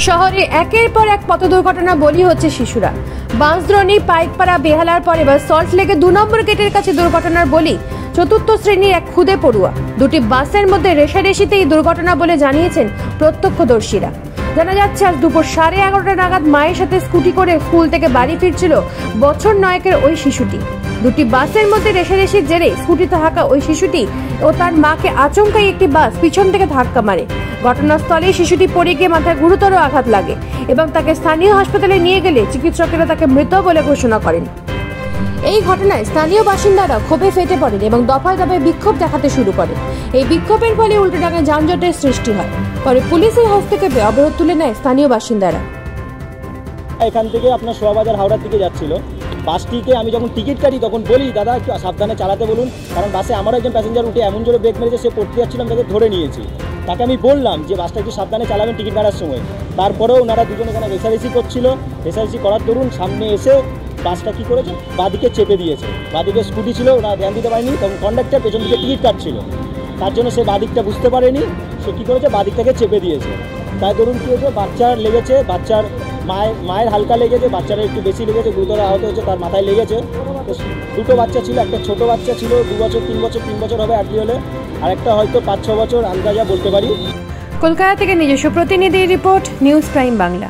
শহরে একের পর এক পথ দুর্ঘটনা বলি হচ্ছে শিশুরা। বাঁশদ্রোণী, পাইকপাড়া, বেহালার পর এবার সল্টলেকে 2 নম্বর গেটের কাছে দুর্ঘটনার বলি চতুর্থ শ্রেণীর এক খুদে পড়ুয়া। দুটি বাসের মধ্যে রেষারেষিতে এই দুর্ঘটনা বলে জানিয়েছেন প্রত্যক্ষদর্শীরা। জানা যাচ্ছে আজ দুপুর 11:30 নাগাদ মায়ের সাথে স্কুটি করে স্কুল থেকে বাড়ি ফিরছিল বছর 9-এর ওই শিশুটি। দুটি বাসের মধ্যে রেষারেষির জেরে স্কুটিতে থাকা ওই শিশুটি ও তার মাকে আচমকাই একটি বাস পিছন থেকে ধাক্কা মারে। ঘটনাস্থলে শিশুটি পড়ে গিয়ে মাথায় গুরুতর আঘাত লাগে এবং তাকে স্থানীয় হাসপাতালে নিয়ে গেলে চিকিৎসকেরা তাকে মৃত বলে ঘোষণা করেন। এই ঘটনায় স্থানীয় বাসিন্দারা ক্ষোভে ফেটে পড়েন এবং দফায় দফায় বিক্ষোভ দেখাতে শুরু করে। এই বিক্ষোভের ফলে উল্টোডাঙায় যানজটের সৃষ্টি হয়। পরে পুলিশের হস্তক্ষেপে অবরোধ তুলে নেয় স্থানীয় বাসিন্দারা। এখান থেকে আপনার শোয়াবাজার হাওড়ার দিকে যাচ্ছিল বাসটিকে। আমি যখন টিকিট কাটি তখন বলি দাদা একটু সাবধানে চালাতে বলুন, কারণ বাসে আমারও একজন প্যাসেঞ্জার উঠে এমন জোরে ব্রেক মেরেছে, সে পড়তে যাচ্ছিল, আমি তাকে ধরে নিয়েছি। তাকে আমি বললাম যে বাসটা একটু সাবধানে চালাবেন টিকিট কাটার সময়। তারপরেও ওনারা দুজন এখানে রেসারেসি করছিল। রেসারেসি করার দরুন সামনে এসে বাসটা কী করেছে, বাদিকে চেপে দিয়েছে। বাদিকে স্কুটি ছিল, ওরা ধ্যান দিতে পারেনি, তখন কন্ডাক্টর পেছন দিকে টিকিট কাটছিল, তার জন্য সে বাদিকটা বুঝতে পারেনি। সে কী করেছে, বাদিকটাকে চেপে দিয়েছে। তাই ধরুন কী হয়েছে, বাচ্চার লেগেছে, বাচ্চার মায়ের হালকা লেগেছে, বাচ্চারা একটু বেশি লেগেছে, গুরুতর আহত হয়েছে, তার মাথায় লেগেছে। দুটো বাচ্চা ছিল, একটা ছোট বাচ্চা ছিল 2 বছর 3 বছর হবে আর কি হলে, আর একটা হয়তো 5-6 বছর, আন্দাজা বলতে পারি। কলকাতা থেকে নিজস্ব প্রতিনিধি রিপোর্ট, নিউজ প্রাইম বাংলা।